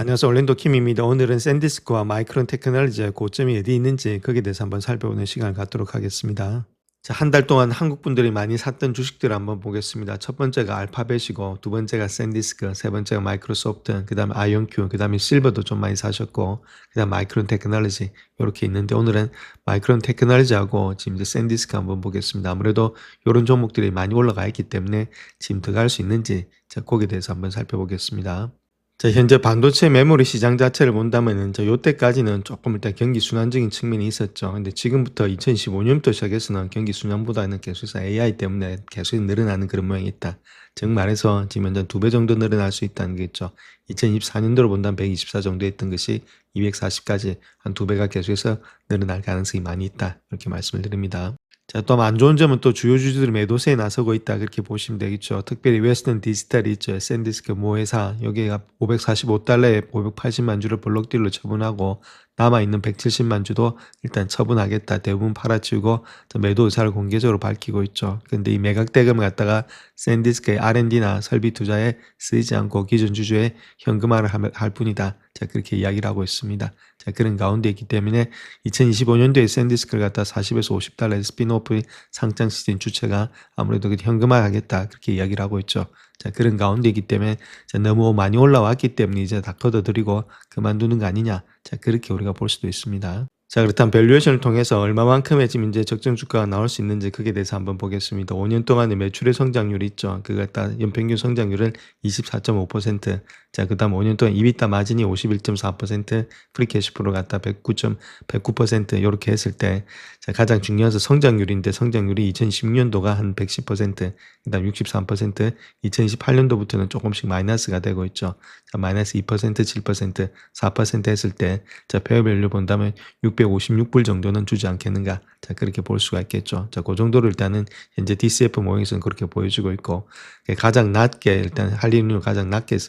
안녕하세요. 올랜도 킴입니다. 오늘은 샌디스크와 마이크론 테크놀로지의 고점이 어디 있는지 거기에 대해서 한번 살펴보는 시간을 갖도록 하겠습니다. 자, 한 달 동안 한국 분들이 많이 샀던 주식들을 한번 보겠습니다. 첫 번째가 알파벳이고, 두 번째가 샌디스크, 세 번째가 마이크로소프트, 그 다음에 아이온큐, 그 다음에 실버도 좀 많이 사셨고, 그 다음 마이크론 테크놀로지 이렇게 있는데, 오늘은 마이크론 테크놀로지하고 지금 이제 샌디스크 한번 보겠습니다. 아무래도 이런 종목들이 많이 올라가 있기 때문에 지금 들어갈 수 있는지, 자, 거기에 대해서 한번 살펴보겠습니다. 자, 현재 반도체 메모리 시장 자체를 본다면은 요때까지는 조금 일단 경기 순환적인 측면이 있었죠. 근데 지금부터 2015년부터 시작해서는 경기 순환보다는 계속해서 AI 때문에 계속 늘어나는 그런 모양이 있다. 즉 말해서 지금 현재 2배 정도 늘어날 수 있다는 게 있죠. 2024년도로 본다면 124 정도 했던 것이 240까지 한 2배가 계속해서 늘어날 가능성이 많이 있다. 이렇게 말씀을 드립니다. 자, 또 안 좋은 점은 또 주요 주주들이 매도세에 나서고 있다. 그렇게 보시면 되겠죠. 특별히 웨스턴 디지털이 있죠. 샌디스크 모 회사. 여기가 545달러에 580만 주를 블록딜로 처분하고 남아있는 170만 주도 일단 처분하겠다. 대부분 팔아치우고 매도 의사를 공개적으로 밝히고 있죠. 근데 이 매각 대금을 갖다가 샌디스크의 R&D나 설비 투자에 쓰이지 않고 기존 주주의 현금화를 할 뿐이다. 자, 그렇게 이야기를 하고 있습니다. 자, 그런 가운데 있기 때문에 2025년도에 샌디스크를 갖다 40에서 50달러의 스피노프 상장시킨 주체가 아무래도 현금화하겠다. 그렇게 이야기를 하고 있죠. 자, 그런 가운데 있기 때문에 너무 많이 올라왔기 때문에 이제 다 걷어들이고 그만두는 거 아니냐. 자, 그렇게 우리가 볼 수도 있습니다. 자, 그렇다면 밸류에이션을 통해서 얼마만큼의 지금 이제 적정 주가가 나올 수 있는지 그에 대해서 한번 보겠습니다. 5년 동안의 매출의 성장률이 있죠. 그걸 딱 연평균 성장률은 24.5%. 자, 그 다음 5년 동안 EBITDA 마진이 51.4%, 프리캐시플로 갖다 109% 이렇게 했을 때, 자, 가장 중요한 성장률인데 성장률이 2016년도가 한 110%, 그 다음 63%, 2028년도부터는 조금씩 마이너스가 되고 있죠. 자, 마이너스 2%, 7%, 4% 했을 때, 자, 페어밸류 본다면 656불 정도는 주지 않겠는가. 자, 그렇게 볼 수가 있겠죠. 자, 그 정도로 일단은 현재 DCF 모형에서는 그렇게 보여주고 있고, 가장 낮게, 일단 할인율 가장 낮게,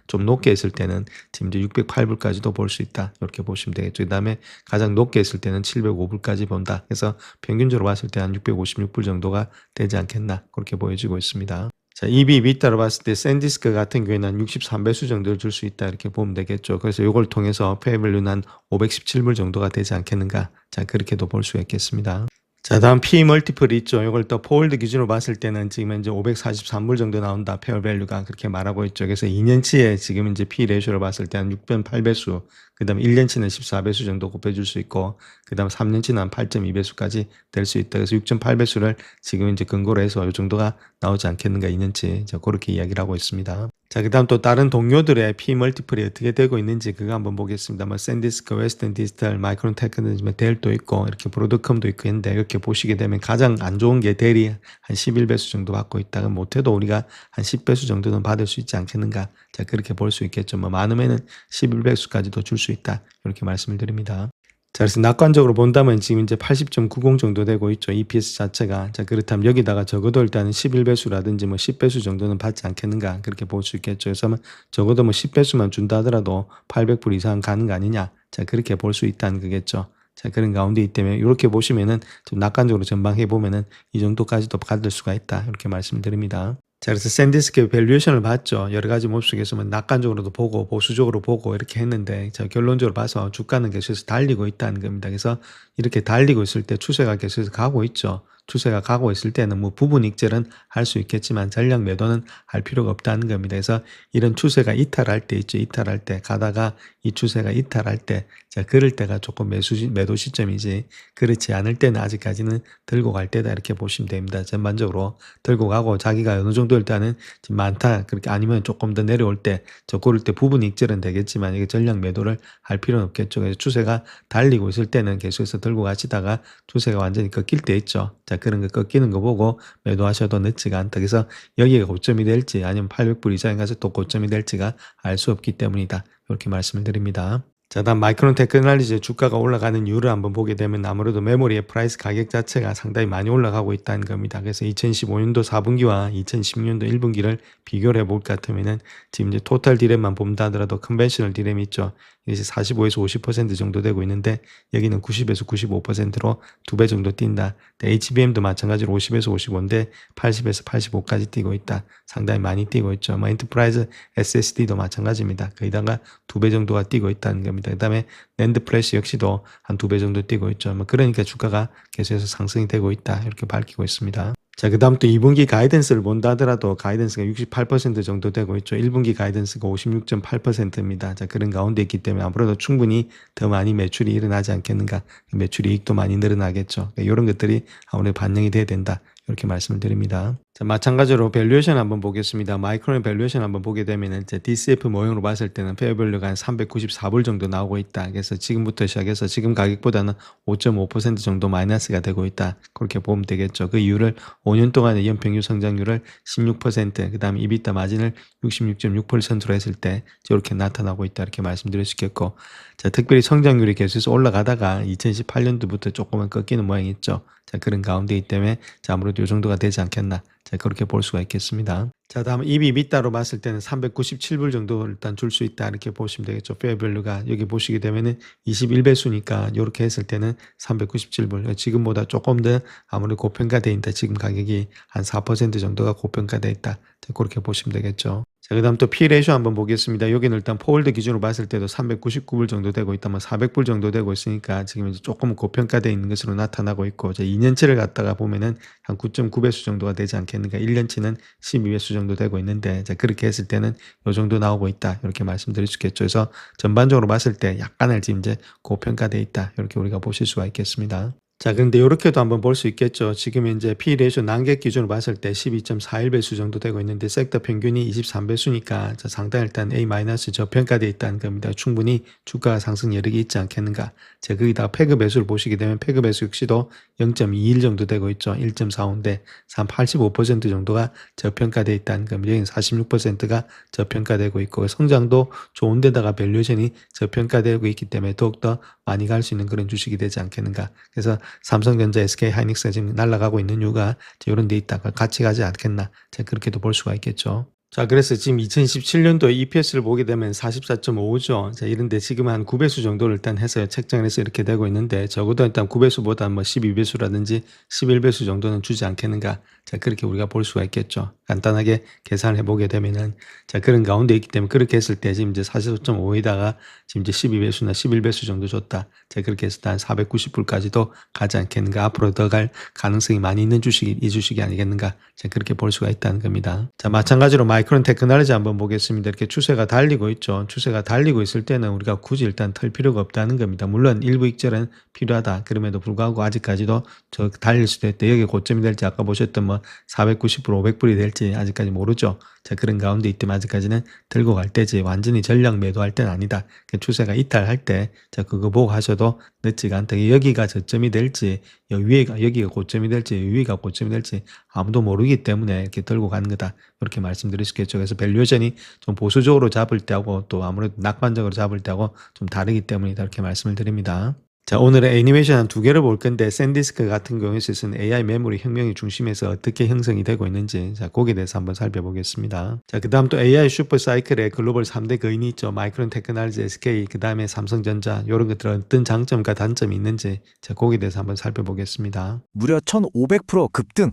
좀 높게 했을 때는 지금 이제 608불까지도 볼 수 있다. 이렇게 보시면 되겠죠. 그 다음에 가장 높게 했을 때는 705불까지 본다. 그래서 평균적으로 봤을 때 한 656불 정도가 되지 않겠나. 그렇게 보여지고 있습니다. 자, EV/EBITDA로 봤을 때 샌디스크 같은 경우에는 한 63배수 정도를 줄 수 있다. 이렇게 보면 되겠죠. 그래서 이걸 통해서 페이밸류는 한 517불 정도가 되지 않겠는가. 자, 그렇게도 볼 수가 있겠습니다. 자, 다음 P 멀티플이 있죠. 이걸 또 포홀드 기준으로 봤을 때는 지금 이제 543불 정도 나온다. 페어 밸류가 그렇게 말하고 있죠. 그래서 2년치에 지금 이제 P 레이쇼를 봤을 때 한 6.8배수, 그 다음 1년치는 14배수 정도 곱해줄 수 있고, 그 다음 3년치는 한 8.2배수까지 될 수 있다. 그래서 6.8배수를 지금 이제 근거로 해서 이 정도가 나오지 않겠는가 2년치. 자, 그렇게 이야기를 하고 있습니다. 자, 그 다음 또 다른 동료들의 P 멀티플이 어떻게 되고 있는지 그거 한번 보겠습니다. 뭐 샌디스크, 웨스턴 디지털, 마이크론 테크놀로지, 델도 있고 이렇게 브로드컴도 있고 했는데 이렇게 보시게 되면 가장 안 좋은 게 델이 한 11배수 정도 받고 있다가 못해도 우리가 한 10배수 정도는 받을 수 있지 않겠는가. 자, 그렇게 볼 수 있겠죠. 뭐 많으면은 11배수까지도 줄 수 있다. 이렇게 말씀을 드립니다. 자, 그래서 낙관적으로 본다면 지금 이제 80.90 정도 되고 있죠. EPS 자체가. 자, 그렇다면 여기다가 적어도 일단은 11배수라든지 뭐 10배수 정도는 받지 않겠는가. 그렇게 볼 수 있겠죠. 그래서 적어도 뭐 10배수만 준다 하더라도 800불 이상 가는 거 아니냐. 자, 그렇게 볼 수 있다는 거겠죠. 자, 그런 가운데 있기 때문에 이렇게 보시면은 좀 낙관적으로 전망해 보면은 이 정도까지도 받을 수가 있다. 이렇게 말씀드립니다. 자, 그래서 샌디스크의 밸류에이션을 봤죠. 여러 가지 모습 속에서 낙관적으로도 보고 보수적으로 보고 이렇게 했는데, 자, 결론적으로 봐서 주가는 계속해서 달리고 있다는 겁니다. 그래서 이렇게 달리고 있을 때 추세가 계속해서 가고 있죠. 추세가 가고 있을 때는 뭐 부분 익절은 할 수 있겠지만 전량 매도는 할 필요가 없다는 겁니다. 그래서 이런 추세가 이탈할 때 있죠. 이탈할 때 가다가 이 추세가 이탈할 때, 자, 그럴 때가 조금 매도 시점이지, 그렇지 않을 때는 아직까지는 들고 갈 때다. 이렇게 보시면 됩니다. 전반적으로 들고 가고 자기가 어느 정도 일단은 지금 많다. 그렇게 아니면 조금 더 내려올 때, 저 고를 때 부분 익절은 되겠지만 이게 전량 매도를 할 필요는 없겠죠. 그래서 추세가 달리고 있을 때는 계속해서 들고 가시다가 추세가 완전히 꺾일 때 있죠. 자, 그런 거 꺾이는 거 보고 매도하셔도 늦지가 않다. 그래서 여기가 고점이 될지 아니면 800불 이상에 가서 또 고점이 될지가 알 수 없기 때문이다. 이렇게 말씀을 드립니다. 자, 다음 마이크론 테크놀로지의 주가가 올라가는 이유를 한번 보게 되면 아무래도 메모리의 프라이스 가격 자체가 상당히 많이 올라가고 있다는 겁니다. 그래서 2015년도 4분기와 2016년도 1분기를 비교를 해볼 것 같으면은 지금 이제 토탈 디램만 본다 하더라도 컨벤셔널 디램이 있죠. 이제 45에서 50% 정도 되고 있는데 여기는 90에서 95%로 2배 정도 뛴다. HBM도 마찬가지로 50에서 55인데 80에서 85까지 뛰고 있다. 상당히 많이 뛰고 있죠. 뭐 엔터프라이즈 SSD도 마찬가지입니다. 거기다가 2배 정도가 뛰고 있다는 겁니다. 그 다음에 낸드 플래시 역시도 한 2배 정도 뛰고 있죠. 뭐 그러니까 주가가 계속해서 상승이 되고 있다. 이렇게 밝히고 있습니다. 자, 그 다음 또 2분기 가이던스를 본다 하더라도 가이던스가 68% 정도 되고 있죠. 1분기 가이던스가 56.8%입니다. 자, 그런 가운데 있기 때문에 아무래도 충분히 더 많이 매출이 일어나지 않겠는가. 매출 이익도 많이 늘어나겠죠. 이런 것들이 아무래도 반영이 돼야 된다. 이렇게 말씀을 드립니다. 자, 마찬가지로 밸류에이션 한번 보겠습니다. 마이크론 밸류에이션 한번 보게 되면은 DCF 모형으로 봤을 때는 페어밸류가 한 394불 정도 나오고 있다. 그래서 지금부터 시작해서 지금 가격보다는 5.5% 정도 마이너스가 되고 있다. 그렇게 보면 되겠죠. 그 이유를 5년 동안의 연평균 성장률을 16%, 그 다음에 EBITDA 마진을 66.6%로 했을 때 이렇게 나타나고 있다. 이렇게 말씀드릴 수 있겠고, 자, 특별히 성장률이 계속해서 올라가다가 2018년도부터 조금은 꺾이는 모양이 있죠. 자, 그런 가운데이기 때문에 자, 아무래도 이 정도가 되지 않겠나. 자, 그렇게 볼 수가 있겠습니다. 자, 다음 EV/EBITDA로 봤을 때는 397불 정도 일단 줄 수 있다. 이렇게 보시면 되겠죠. 페어밸류가 여기 보시게 되면은 21배수니까 이렇게 했을 때는 397불. 지금보다 조금 더 아무래도 고평가되어 있다. 지금 가격이 한 4% 정도가 고평가되어 있다. 자, 그렇게 보시면 되겠죠. 자, 그 다음 또 P 레이쇼 한번 보겠습니다. 여기는 일단 포월드 기준으로 봤을 때도 399불 정도 되고 있다면 400불 정도 되고 있으니까 지금 이제 조금 고평가되어 있는 것으로 나타나고 있고, 2년치를 갖다가 보면은 한 9.9배수 정도가 되지 않겠는가. 1년치는 12배수 정도 되고 있는데, 자, 그렇게 했을 때는 요 정도 나오고 있다. 이렇게 말씀드릴 수 있겠죠. 그래서 전반적으로 봤을 때 약간은 지금 이제 고평가되어 있다. 이렇게 우리가 보실 수가 있겠습니다. 자, 그런데 이렇게도 한번 볼 수 있겠죠. 지금 이제 P 레이쇼 난객 기준으로 봤을 때 12.41배수 정도 되고 있는데 섹터 평균이 23배수니까 상당히 일단 A- 저평가되어 있다는 겁니다. 충분히 주가 상승 여력이 있지 않겠는가. 자, 거기다가 패그 배수를 보시게 되면 패그 배수 역시도 0.21 정도 되고 있죠. 1.45인데 한 85% 정도가 저평가되어 있다는 겁니다. 여기는 46%가 저평가되고 있고 성장도 좋은데다가 밸류에이션이 저평가되고 있기 때문에 더욱더 많이 갈 수 있는 그런 주식이 되지 않겠는가. 그래서 삼성전자, SK하이닉스가 지금 날아가고 있는 이유가 이런 데 있다가 같이 가지 않겠나. 자, 그렇게도 볼 수가 있겠죠. 자, 그래서 지금 2017년도 EPS를 보게 되면 44.5죠. 자, 이런데 지금 한 9배수 정도를 일단 해서 책정을 해서 이렇게 되고 있는데 적어도 일단 9배수보다 뭐 12배수라든지 11배수 정도는 주지 않겠는가. 자, 그렇게 우리가 볼 수가 있겠죠. 간단하게 계산을 해보게 되면은 자, 그런 가운데 있기 때문에 그렇게 했을 때 지금 이제 44.5에다가 지금 이제 12배수나 11배수 정도 줬다. 자, 그렇게 해서 한 490불까지도 가지 않겠는가. 앞으로 더 갈 가능성이 많이 있는 주식이 이 주식이 아니겠는가. 자, 그렇게 볼 수가 있다는 겁니다. 자, 마찬가지로 마이크론 테크놀로지 한번 보겠습니다. 이렇게 추세가 달리고 있죠. 추세가 달리고 있을 때는 우리가 굳이 일단 털 필요가 없다는 겁니다. 물론 일부 익절은 필요하다. 그럼에도 불구하고 아직까지도 저 달릴 수도 있다. 여기 고점이 될지 아까 보셨던 뭐 490불, 500불이 될지 아직까지 모르죠. 자, 그런 가운데 있다면 아직까지는 들고 갈 때지 완전히 전량 매도할 때는 아니다. 추세가 이탈할 때, 자, 그거 보고 하셔도 늦지가 않다. 여기가 저점이 될지, 여기가 고점이 될지, 위가 고점이 될지 아무도 모르기 때문에 이렇게 들고 가는 거다. 이렇게 말씀드릴 수 있겠죠. 그래서 밸류에이션이 좀 보수적으로 잡을 때하고 또 아무래도 낙관적으로 잡을 때하고 좀 다르기 때문이다. 이렇게 말씀을 드립니다. 자, 오늘은 애니메이션 한 두 개를 볼 건데 샌디스크 같은 경우에 있어서는 AI 메모리 혁명이 중심에서 어떻게 형성이 되고 있는지 자, 거기에 대해서 한번 살펴보겠습니다. 자, 그 다음 또 AI 슈퍼 사이클의 글로벌 3대 거인이 있죠. 마이크론 테크놀로지, SK, 그 다음에 삼성전자 이런 것들은 어떤 장점과 단점이 있는지 자, 거기에 대해서 한번 살펴보겠습니다. 무려 1500% 급등.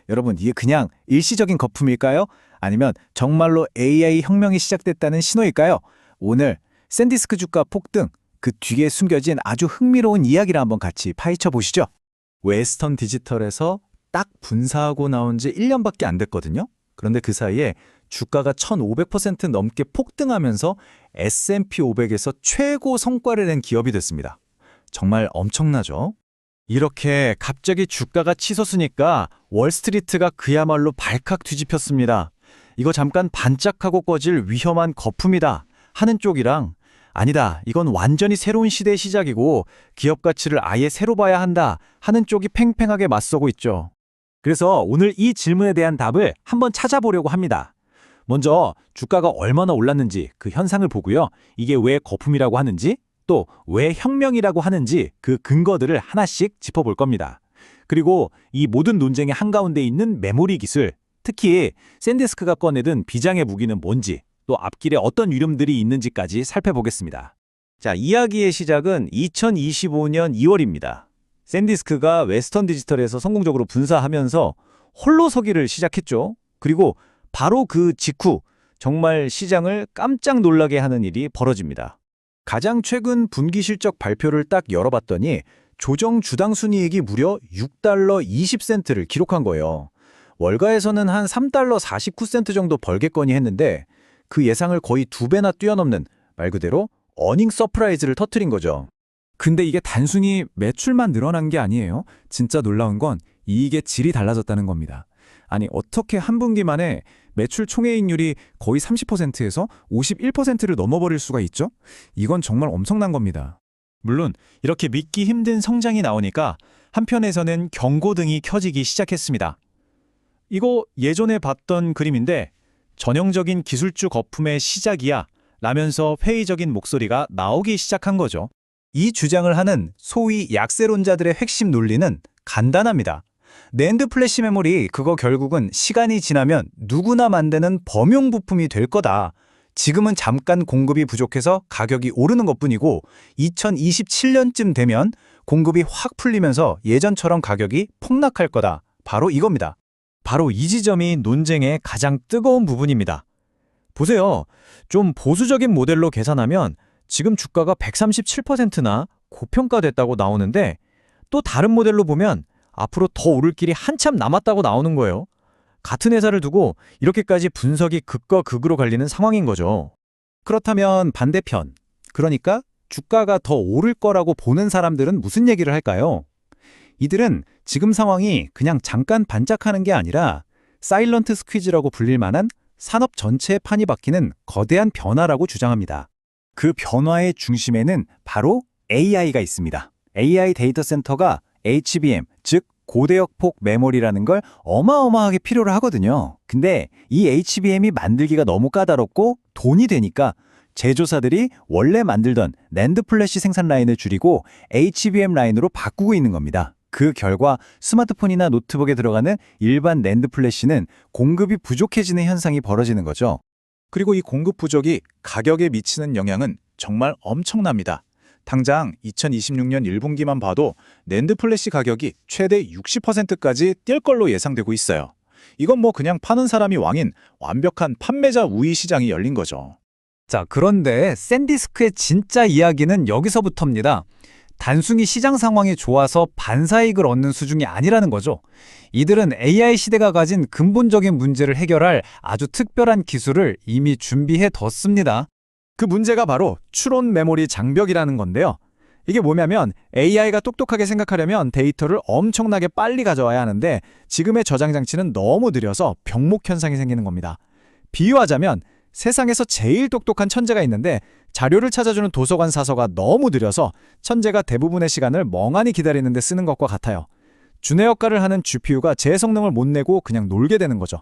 여러분, 이게 그냥 일시적인 거품일까요? 아니면 정말로 AI 혁명이 시작됐다는 신호일까요? 오늘 샌디스크 주가 폭등, 그 뒤에 숨겨진 아주 흥미로운 이야기를 한번 같이 파헤쳐 보시죠. 웨스턴 디지털에서 딱 분사하고 나온 지 1년밖에 안 됐거든요. 그런데 그 사이에 주가가 1500% 넘게 폭등하면서 S&P 500에서 최고 성과를 낸 기업이 됐습니다. 정말 엄청나죠? 이렇게 갑자기 주가가 치솟으니까 월스트리트가 그야말로 발칵 뒤집혔습니다. 이거 잠깐 반짝하고 꺼질 위험한 거품이다 하는 쪽이랑 아니다, 이건 완전히 새로운 시대의 시작이고 기업 가치를 아예 새로 봐야 한다 하는 쪽이 팽팽하게 맞서고 있죠. 그래서 오늘 이 질문에 대한 답을 한번 찾아보려고 합니다. 먼저 주가가 얼마나 올랐는지 그 현상을 보고요. 이게 왜 거품이라고 하는지, 또 왜 혁명이라고 하는지 그 근거들을 하나씩 짚어볼 겁니다. 그리고 이 모든 논쟁의 한가운데 있는 메모리 기술, 특히 샌디스크가 꺼내든 비장의 무기는 뭔지, 또 앞길에 어떤 위험들이 있는지까지 살펴보겠습니다. 자, 이야기의 시작은 2025년 2월입니다. 샌디스크가 웨스턴 디지털에서 성공적으로 분사하면서 홀로 서기를 시작했죠. 그리고 바로 그 직후 정말 시장을 깜짝 놀라게 하는 일이 벌어집니다. 가장 최근 분기 실적 발표를 딱 열어봤더니 조정 주당 순이익이 무려 6달러 20센트를 기록한 거예요. 월가에서는 한 3달러 49센트 정도 벌겠거니 했는데 그 예상을 거의 2배나 뛰어넘는 말 그대로 어닝 서프라이즈를 터뜨린 거죠. 근데 이게 단순히 매출만 늘어난 게 아니에요. 진짜 놀라운 건 이익의 질이 달라졌다는 겁니다. 아니, 어떻게 한 분기 만에 매출 총이익률이 거의 30%에서 51%를 넘어버릴 수가 있죠? 이건 정말 엄청난 겁니다. 물론 이렇게 믿기 힘든 성장이 나오니까 한편에서는 경고등이 켜지기 시작했습니다. 이거 예전에 봤던 그림인데 전형적인 기술주 거품의 시작이야 라면서 회의적인 목소리가 나오기 시작한 거죠. 이 주장을 하는 소위 약세론자들의 핵심 논리는 간단합니다. 낸드 플래시 메모리 그거 결국은 시간이 지나면 누구나 만드는 범용 부품이 될 거다. 지금은 잠깐 공급이 부족해서 가격이 오르는 것뿐이고 2027년쯤 되면 공급이 확 풀리면서 예전처럼 가격이 폭락할 거다. 바로 이겁니다. 바로 이 지점이 논쟁의 가장 뜨거운 부분입니다. 보세요. 좀 보수적인 모델로 계산하면 지금 주가가 137%나 고평가됐다고 나오는데 또 다른 모델로 보면 앞으로 더 오를 길이 한참 남았다고 나오는 거예요. 같은 회사를 두고 이렇게까지 분석이 극과 극으로 갈리는 상황인 거죠. 그렇다면 반대편, 그러니까 주가가 더 오를 거라고 보는 사람들은 무슨 얘기를 할까요? 이들은 지금 상황이 그냥 잠깐 반짝하는 게 아니라 사일런트 스퀴즈라고 불릴 만한 산업 전체의 판이 바뀌는 거대한 변화라고 주장합니다. 그 변화의 중심에는 바로 AI가 있습니다. AI 데이터 센터가 HBM, 즉 고대역 폭 메모리라는 걸 어마어마하게 필요로 하거든요. 근데 이 HBM이 만들기가 너무 까다롭고 돈이 되니까 제조사들이 원래 만들던 낸드 플래시 생산 라인을 줄이고 HBM 라인으로 바꾸고 있는 겁니다. 그 결과 스마트폰이나 노트북에 들어가는 일반 낸드 플래시는 공급이 부족해지는 현상이 벌어지는 거죠. 그리고 이 공급 부족이 가격에 미치는 영향은 정말 엄청납니다. 당장 2026년 1분기만 봐도 낸드 플래시 가격이 최대 60%까지 뛸 걸로 예상되고 있어요. 이건 뭐 그냥 파는 사람이 왕인 완벽한 판매자 우위 시장이 열린 거죠. 자, 그런데 샌디스크의 진짜 이야기는 여기서부터입니다. 단순히 시장 상황이 좋아서 반사이익을 얻는 수준이 아니라는 거죠. 이들은 AI 시대가 가진 근본적인 문제를 해결할 아주 특별한 기술을 이미 준비해 뒀습니다. 그 문제가 바로 추론 메모리 장벽이라는 건데요. 이게 뭐냐면 AI가 똑똑하게 생각하려면 데이터를 엄청나게 빨리 가져와야 하는데 지금의 저장 장치는 너무 느려서 병목 현상이 생기는 겁니다. 비유하자면 세상에서 제일 똑똑한 천재가 있는데 자료를 찾아주는 도서관 사서가 너무 느려서 천재가 대부분의 시간을 멍하니 기다리는 데 쓰는 것과 같아요. 주내 역할을 하는 GPU가 제 성능을 못 내고 그냥 놀게 되는 거죠.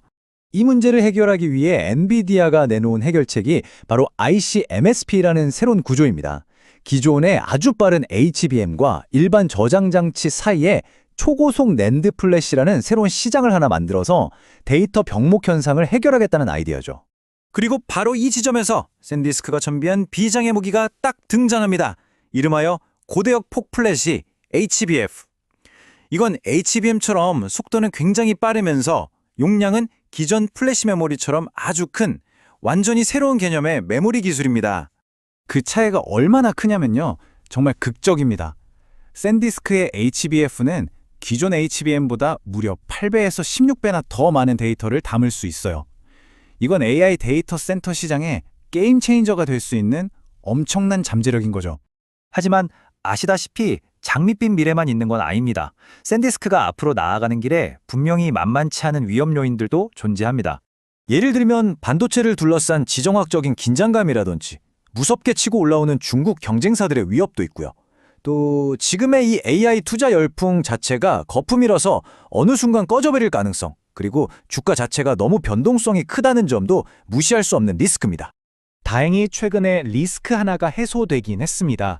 이 문제를 해결하기 위해 엔비디아가 내놓은 해결책이 바로 ICMSP라는 새로운 구조입니다. 기존의 아주 빠른 HBM과 일반 저장 장치 사이에 초고속 낸드 플래시라는 새로운 시장을 하나 만들어서 데이터 병목 현상을 해결하겠다는 아이디어죠. 그리고 바로 이 지점에서 샌디스크가 준비한 비장의 무기가 딱 등장합니다. 이름하여 고대역 폭 플래시 HBF. 이건 HBM처럼 속도는 굉장히 빠르면서 용량은 기존 플래시 메모리처럼 아주 큰 완전히 새로운 개념의 메모리 기술입니다. 그 차이가 얼마나 크냐면요. 정말 극적입니다. 샌디스크의 HBF는 기존 HBM보다 무려 8배에서 16배나 더 많은 데이터를 담을 수 있어요. 이건 AI 데이터 센터 시장의 게임 체인저가 될 수 있는 엄청난 잠재력인 거죠. 하지만 아시다시피 장밋빛 미래만 있는 건 아닙니다. 샌디스크가 앞으로 나아가는 길에 분명히 만만치 않은 위험 요인들도 존재합니다. 예를 들면 반도체를 둘러싼 지정학적인 긴장감이라든지 무섭게 치고 올라오는 중국 경쟁사들의 위협도 있고요. 또 지금의 이 AI 투자 열풍 자체가 거품이라서 어느 순간 꺼져버릴 가능성, 그리고 주가 자체가 너무 변동성이 크다는 점도 무시할 수 없는 리스크입니다. 다행히 최근에 리스크 하나가 해소되긴 했습니다.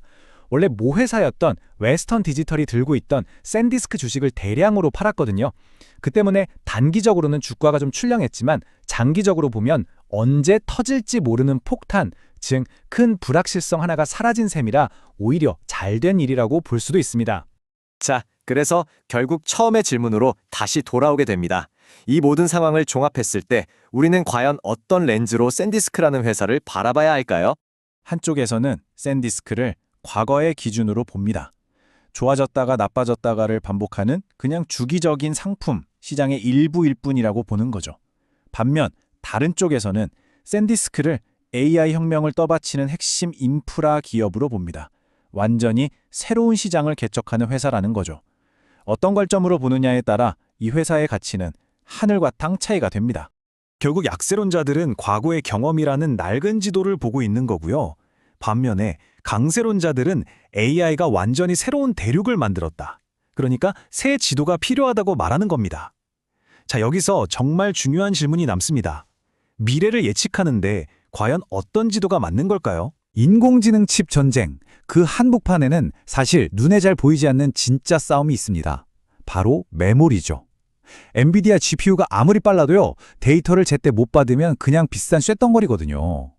원래 모회사였던 웨스턴 디지털이 들고 있던 샌디스크 주식을 대량으로 팔았거든요. 그 때문에 단기적으로는 주가가 좀 출렁했지만 장기적으로 보면 언제 터질지 모르는 폭탄, 즉 큰 불확실성 하나가 사라진 셈이라 오히려 잘된 일이라고 볼 수도 있습니다. 자, 그래서 결국 처음의 질문으로 다시 돌아오게 됩니다. 이 모든 상황을 종합했을 때 우리는 과연 어떤 렌즈로 샌디스크라는 회사를 바라봐야 할까요? 한쪽에서는 샌디스크를 과거의 기준으로 봅니다. 좋아졌다가 나빠졌다가를 반복하는 그냥 주기적인 상품, 시장의 일부일 뿐이라고 보는 거죠. 반면 다른 쪽에서는 샌디스크를 AI 혁명을 떠받치는 핵심 인프라 기업으로 봅니다. 완전히 새로운 시장을 개척하는 회사라는 거죠. 어떤 관점으로 보느냐에 따라 이 회사의 가치는 하늘과 땅 차이가 됩니다. 결국 약세론자들은 과거의 경험이라는 낡은 지도를 보고 있는 거고요. 반면에 강세론자들은 AI가 완전히 새로운 대륙을 만들었다. 그러니까 새 지도가 필요하다고 말하는 겁니다. 자, 여기서 정말 중요한 질문이 남습니다. 미래를 예측하는데 과연 어떤 지도가 맞는 걸까요? 인공지능 칩 전쟁, 그 한복판에는 사실 눈에 잘 보이지 않는 진짜 싸움이 있습니다. 바로 메모리죠. 엔비디아 GPU가 아무리 빨라도요, 데이터를 제때 못 받으면 그냥 비싼 쇳덩거리거든요.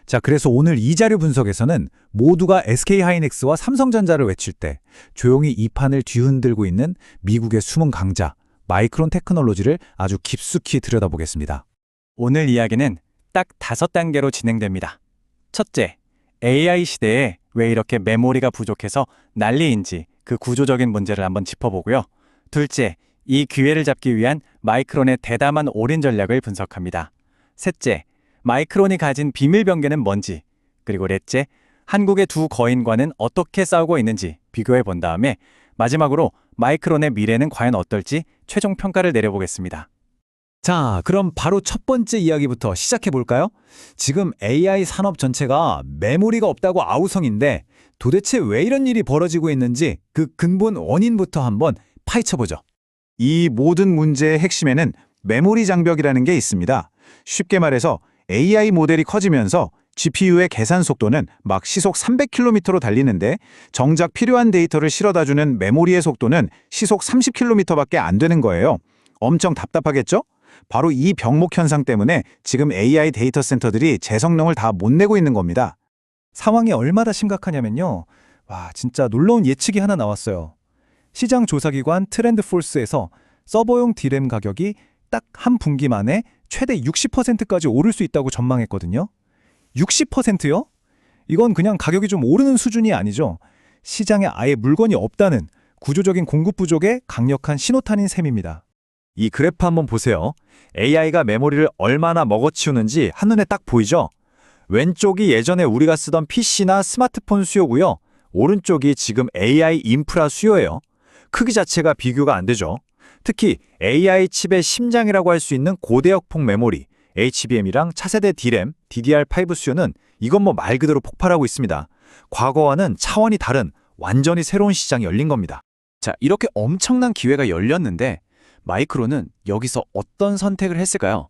자, 그래서 오늘 이 자료 분석에서는 모두가 SK하이닉스와 삼성전자를 외칠 때 조용히 이 판을 뒤흔들고 있는 미국의 숨은 강자, 마이크론 테크놀로지를 아주 깊숙이 들여다보겠습니다. 오늘 이야기는 딱 5단계로 진행됩니다. 첫째, AI 시대에 왜 이렇게 메모리가 부족해서 난리인지 그 구조적인 문제를 한번 짚어보고요. 둘째, 이 기회를 잡기 위한 마이크론의 대담한 올인 전략을 분석합니다. 셋째, 마이크론이 가진 비밀 병기는 뭔지, 그리고 넷째, 한국의 두 거인과는 어떻게 싸우고 있는지 비교해 본 다음에 마지막으로 마이크론의 미래는 과연 어떨지 최종 평가를 내려보겠습니다. 자, 그럼 바로 첫 번째 이야기부터 시작해 볼까요? 지금 AI 산업 전체가 메모리가 없다고 아우성인데 도대체 왜 이런 일이 벌어지고 있는지 그 근본 원인부터 한번 파헤쳐보죠. 이 모든 문제의 핵심에는 메모리 장벽이라는 게 있습니다. 쉽게 말해서 AI 모델이 커지면서 GPU의 계산 속도는 막 시속 300km로 달리는데 정작 필요한 데이터를 실어다주는 메모리의 속도는 시속 30km밖에 안 되는 거예요. 엄청 답답하겠죠? 바로 이 병목 현상 때문에 지금 AI 데이터 센터들이 제 성능을 다 못 내고 있는 겁니다. 상황이 얼마나 심각하냐면요. 와, 진짜 놀라운 예측이 하나 나왔어요. 시장 조사기관 트렌드폴스에서 서버용 D램 가격이 딱 한 분기 만에 최대 60%까지 오를 수 있다고 전망했거든요. 60%요? 이건 그냥 가격이 좀 오르는 수준이 아니죠. 시장에 아예 물건이 없다는 구조적인 공급 부족의 강력한 신호탄인 셈입니다. 이 그래프 한번 보세요. AI가 메모리를 얼마나 먹어치우는지 한눈에 딱 보이죠? 왼쪽이 예전에 우리가 쓰던 PC나 스마트폰 수요고요. 오른쪽이 지금 AI 인프라 수요예요. 크기 자체가 비교가 안 되죠. 특히 AI 칩의 심장이라고 할 수 있는 고대역폭 메모리, HBM이랑 차세대 D램, DDR5 수요는 이건 뭐 말 그대로 폭발하고 있습니다. 과거와는 차원이 다른 완전히 새로운 시장이 열린 겁니다. 자, 이렇게 엄청난 기회가 열렸는데 마이크론은 여기서 어떤 선택을 했을까요?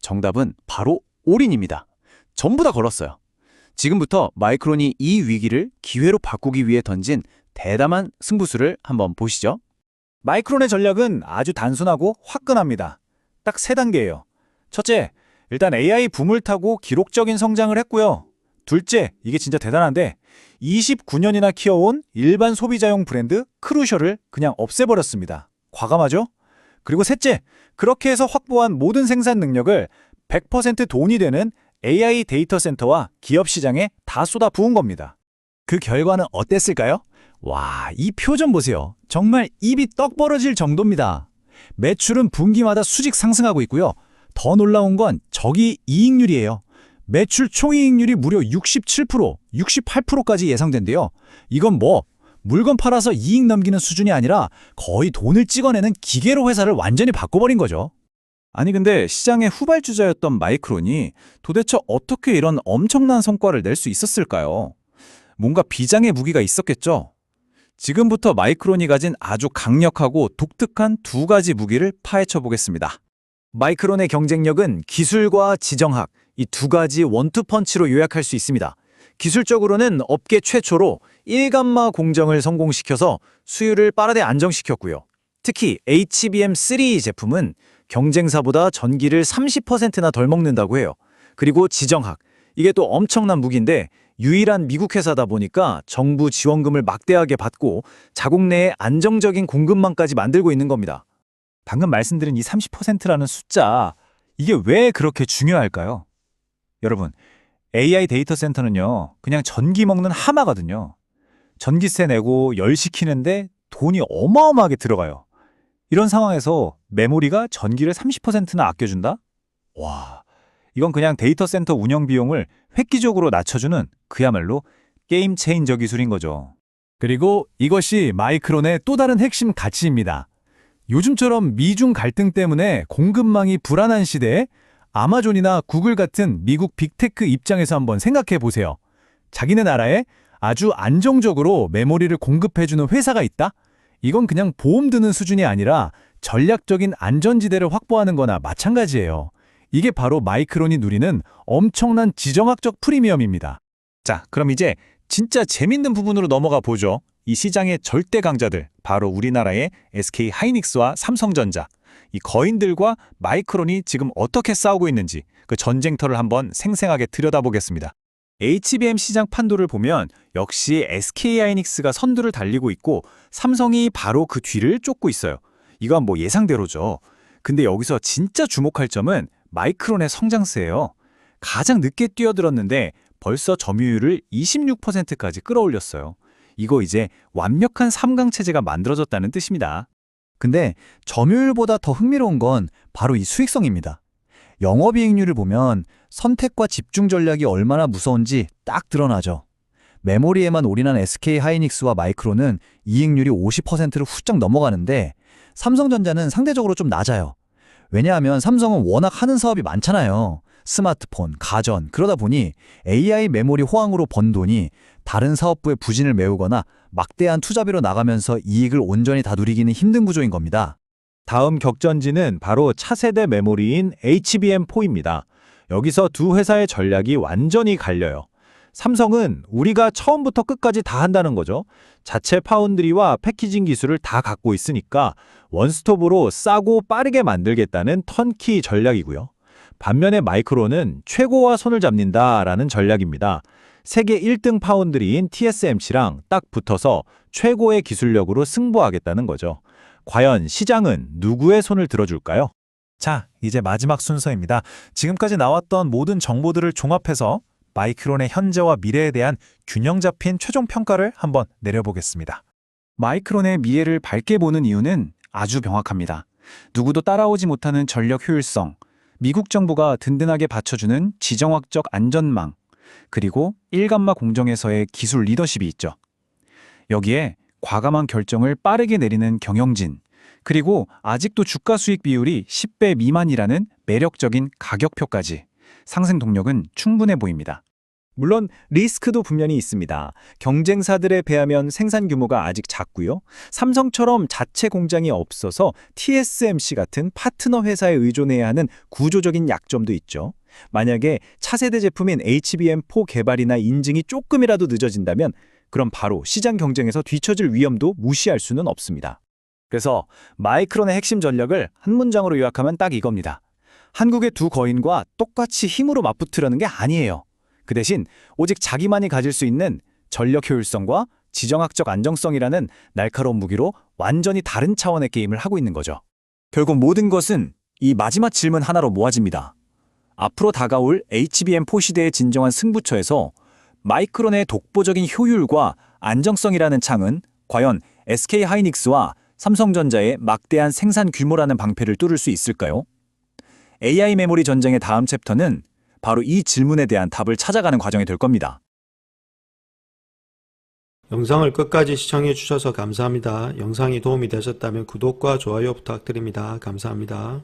정답은 바로 올인입니다. 전부 다 걸었어요. 지금부터 마이크론이 이 위기를 기회로 바꾸기 위해 던진 대담한 승부수를 한번 보시죠. 마이크론의 전략은 아주 단순하고 화끈합니다. 딱 3단계예요. 첫째, 일단 AI 붐을 타고 기록적인 성장을 했고요. 둘째, 이게 진짜 대단한데 29년이나 키워온 일반 소비자용 브랜드 크루셜을 그냥 없애버렸습니다. 과감하죠? 그리고 셋째, 그렇게 해서 확보한 모든 생산 능력을 100% 돈이 되는 AI 데이터 센터와 기업 시장에 다 쏟아 부은 겁니다. 그 결과는 어땠을까요? 와, 이 표 좀 보세요. 정말 입이 떡 벌어질 정도입니다. 매출은 분기마다 수직 상승하고 있고요. 더 놀라운 건 저기 이익률이에요. 매출 총이익률이 무려 67%, 68%까지 예상된대요. 이건 뭐 물건 팔아서 이익 넘기는 수준이 아니라 거의 돈을 찍어내는 기계로 회사를 완전히 바꿔버린 거죠. 아니 근데 시장의 후발주자였던 마이크론이 도대체 어떻게 이런 엄청난 성과를 낼 수 있었을까요? 뭔가 비장의 무기가 있었겠죠? 지금부터 마이크론이 가진 아주 강력하고 독특한 2가지 무기를 파헤쳐 보겠습니다. 마이크론의 경쟁력은 기술과 지정학, 이 두 가지 원투펀치로 요약할 수 있습니다. 기술적으로는 업계 최초로 1감마 공정을 성공시켜서 수율을 빠르게 안정시켰고요. 특히 HBM3 제품은 경쟁사보다 전기를 30%나 덜 먹는다고 해요. 그리고 지정학, 이게 또 엄청난 무기인데 유일한 미국 회사다 보니까 정부 지원금을 막대하게 받고 자국 내에 안정적인 공급망까지 만들고 있는 겁니다. 방금 말씀드린 이 30%라는 숫자, 이게 왜 그렇게 중요할까요? 여러분, AI 데이터 센터는요, 그냥 전기 먹는 하마거든요. 전기세 내고 열 시키는데 돈이 어마어마하게 들어가요. 이런 상황에서 메모리가 전기를 30%나 아껴준다? 와, 이건 그냥 데이터 센터 운영 비용을 획기적으로 낮춰주는 그야말로 게임 체인저 기술인 거죠. 그리고 이것이 마이크론의 또 다른 핵심 가치입니다. 요즘처럼 미중 갈등 때문에 공급망이 불안한 시대에 아마존이나 구글 같은 미국 빅테크 입장에서 한번 생각해 보세요. 자기네 나라에 아주 안정적으로 메모리를 공급해주는 회사가 있다? 이건 그냥 보험 드는 수준이 아니라 전략적인 안전지대를 확보하는 거나 마찬가지예요. 이게 바로 마이크론이 누리는 엄청난 지정학적 프리미엄입니다. 자, 그럼 이제 진짜 재밌는 부분으로 넘어가 보죠. 이 시장의 절대 강자들, 바로 우리나라의 SK 하이닉스와 삼성전자, 이 거인들과 마이크론이 지금 어떻게 싸우고 있는지 그 전쟁터를 한번 생생하게 들여다보겠습니다. HBM 시장 판도를 보면 역시 SK 하이닉스가 선두를 달리고 있고 삼성이 바로 그 뒤를 쫓고 있어요. 이건 뭐 예상대로죠. 근데 여기서 진짜 주목할 점은 마이크론의 성장세예요. 가장 늦게 뛰어들었는데 벌써 점유율을 26%까지 끌어올렸어요. 이거 이제 완벽한 3강 체제가 만들어졌다는 뜻입니다. 근데 점유율보다 더 흥미로운 건 바로 이 수익성입니다. 영업이익률을 보면 선택과 집중 전략이 얼마나 무서운지 딱 드러나죠. 메모리에만 올인한 SK 하이닉스와 마이크론은 이익률이 50%를 훌쩍 넘어가는데 삼성전자는 상대적으로 좀 낮아요. 왜냐하면 삼성은 워낙 하는 사업이 많잖아요. 스마트폰, 가전, 그러다 보니 AI 메모리 호황으로 번 돈이 다른 사업부의 부진을 메우거나 막대한 투자비로 나가면서 이익을 온전히 다 누리기는 힘든 구조인 겁니다. 다음 격전지는 바로 차세대 메모리인 HBM4입니다. 여기서 두 회사의 전략이 완전히 갈려요. 삼성은 우리가 처음부터 끝까지 다 한다는 거죠. 자체 파운드리와 패키징 기술을 다 갖고 있으니까 원스톱으로 싸고 빠르게 만들겠다는 턴키 전략이고요. 반면에 마이크론은 최고와 손을 잡는다라는 전략입니다. 세계 1등 파운드리인 TSMC랑 딱 붙어서 최고의 기술력으로 승부하겠다는 거죠. 과연 시장은 누구의 손을 들어줄까요? 자, 이제 마지막 순서입니다. 지금까지 나왔던 모든 정보들을 종합해서 마이크론의 현재와 미래에 대한 균형 잡힌 최종 평가를 한번 내려보겠습니다. 마이크론의 미래를 밝게 보는 이유는 아주 명확합니다. 누구도 따라오지 못하는 전력 효율성, 미국 정부가 든든하게 받쳐주는 지정학적 안전망, 그리고 1감마 공정에서의 기술 리더십이 있죠. 여기에 과감한 결정을 빠르게 내리는 경영진, 그리고 아직도 주가 수익 비율이 10배 미만이라는 매력적인 가격표까지 상승 동력은 충분해 보입니다. 물론 리스크도 분명히 있습니다. 경쟁사들에 비하면 생산 규모가 아직 작고요. 삼성처럼 자체 공장이 없어서 TSMC 같은 파트너 회사에 의존해야 하는 구조적인 약점도 있죠. 만약에 차세대 제품인 HBM4 개발이나 인증이 조금이라도 늦어진다면 그럼 바로 시장 경쟁에서 뒤처질 위험도 무시할 수는 없습니다. 그래서 마이크론의 핵심 전략을 한 문장으로 요약하면 딱 이겁니다. 한국의 두 거인과 똑같이 힘으로 맞붙으려는 게 아니에요. 그 대신 오직 자기만이 가질 수 있는 전력 효율성과 지정학적 안정성이라는 날카로운 무기로 완전히 다른 차원의 게임을 하고 있는 거죠. 결국 모든 것은 이 마지막 질문 하나로 모아집니다. 앞으로 다가올 HBM4 시대의 진정한 승부처에서 마이크론의 독보적인 효율과 안정성이라는 창은 과연 SK 하이닉스와 삼성전자의 막대한 생산 규모라는 방패를 뚫을 수 있을까요? AI 메모리 전쟁의 다음 챕터는 바로 이 질문에 대한 답을 찾아가는 과정이 될 겁니다. 영상을 끝까지 시청해 주셔서 감사합니다. 영상이 도움이 되셨다면 구독과 좋아요 부탁드립니다. 감사합니다.